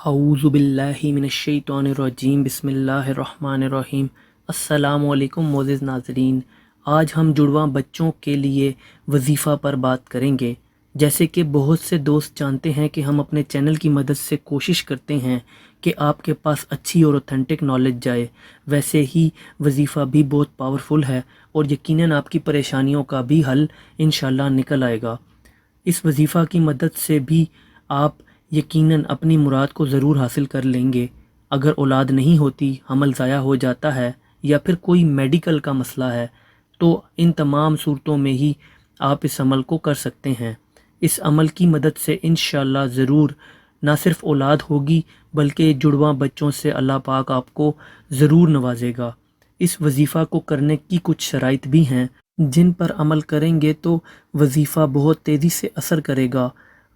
अऊज़ु बिल्लाहि मिनश्शैतानिर्रजीम बिस्मिल्लाहिर्रहमानिर्रहीम। अस्सलामु अलैकुम मोअज़्ज़िज़ नाज़रीन, आज हम जुड़वां बच्चों के लिए वजीफ़ा पर बात करेंगे। जैसे कि बहुत से दोस्त जानते हैं कि हम अपने चैनल की मदद से कोशिश करते हैं कि आपके पास अच्छी और ऑथेंटिक नॉलेज जाए, वैसे ही वजीफ़ा भी बहुत पावरफुल है और यकीनन आपकी परेशानियों का भी हल इंशाल्लाह निकल आएगा। इस वजीफ़ा की मदद से भी आप यकीनन अपनी मुराद को ज़रूर हासिल कर लेंगे। अगर औलाद नहीं होती, हमल ज़ाया हो जाता है या फिर कोई मेडिकल का मसला है, तो इन तमाम सूरतों में ही आप इस अमल को कर सकते हैं। इस अमल की मदद से इंशाअल्लाह ज़रूर ना सिर्फ औलाद होगी बल्कि जुड़वां बच्चों से अल्लाह पाक आपको ज़रूर नवाजेगा। इस वजीफ़ा को करने की कुछ शराइत भी हैं जिन पर अमल करेंगे तो वजीफ़ा बहुत तेज़ी से असर करेगा।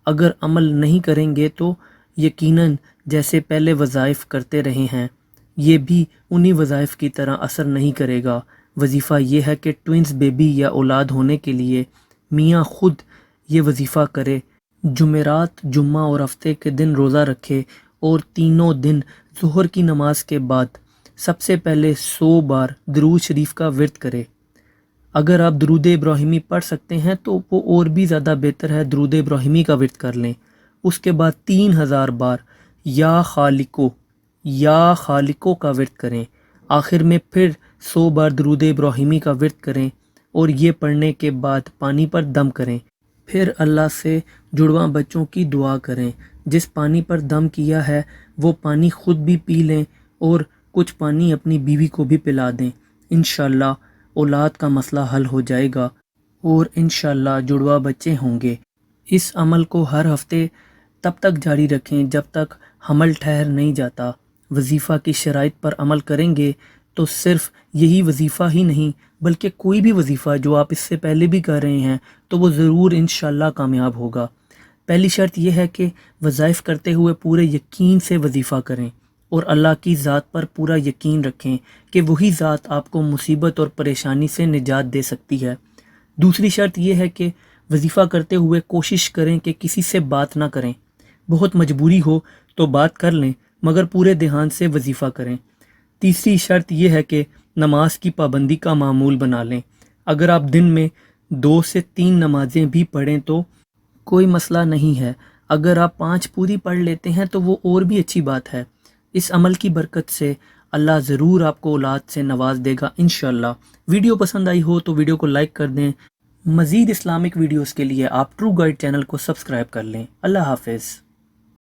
अगर अमल नहीं करेंगे तो यकीनन जैसे पहले वज़ाइफ करते रहे हैं, ये भी उन्हीं वज़ाइफ की तरह असर नहीं करेगा। वजीफ़ा ये है कि ट्विंस बेबी या औलाद होने के लिए मियाँ ख़ुद ये वजीफ़ा करे, जुमेरात, जुम्मा और हफ्ते के दिन रोज़ा रखे और तीनों दिन ज़ोहर की नमाज के बाद सबसे पहले 100 बार दरूद शरीफ का विर्द करे। अगर आप दरूद इब्राहिमी पढ़ सकते हैं तो वो और भी ज़्यादा बेहतर है, दरूद इब्राहिमी का विर्द कर लें। उसके बाद 3000 बार या खालिको का विर्द करें। आखिर में फिर 100 बार दरूद इब्राहिमी का विर्द करें और ये पढ़ने के बाद पानी पर दम करें। फिर अल्लाह से जुड़वां बच्चों की दुआ करें। जिस पानी पर दम किया है वो पानी ख़ुद भी पी लें और कुछ पानी अपनी बीवी को भी पिला दें। इंशाअल्लाह औलाद का मसला हल हो जाएगा और इंशाअल्लाह जुड़वा बच्चे होंगे। इस अमल को हर हफ्ते तब तक जारी रखें जब तक हमल ठहर नहीं जाता। वजीफ़ा की शराइत पर अमल करेंगे तो सिर्फ यही वजीफ़ा ही नहीं बल्कि कोई भी वजीफ़ा जो आप इससे पहले भी कर रहे हैं तो वो ज़रूर इंशाअल्लाह कामयाब होगा। पहली शर्त यह है कि वज़ाइफ करते हुए पूरे यकीन से वजीफ़ा करें और अल्लाह की ज़ात पर पूरा यकीन रखें कि वही ज़ात आपको मुसीबत और परेशानी से निजात दे सकती है। दूसरी शर्त यह है कि वजीफ़ा करते हुए कोशिश करें कि किसी से बात ना करें। बहुत मजबूरी हो तो बात कर लें मगर पूरे ध्यान से वजीफ़ा करें। तीसरी शर्त यह है कि नमाज की पाबंदी का मामूल बना लें। अगर आप दिन में 2 से 3 नमाजें भी पढ़ें तो कोई मसला नहीं है। अगर आप 5 पूरी पढ़ लेते हैं तो वो और भी अच्छी बात है। इस अमल की बरकत से अल्लाह ज़रूर आपको औलाद से नवाज देगा इंशाअल्लाह। वीडियो पसंद आई हो तो वीडियो को लाइक कर दें। मज़ीद इस्लामिक वीडियोस के लिए आप ट्रू गाइड चैनल को सब्सक्राइब कर लें। अल्लाह हाफ़िज़।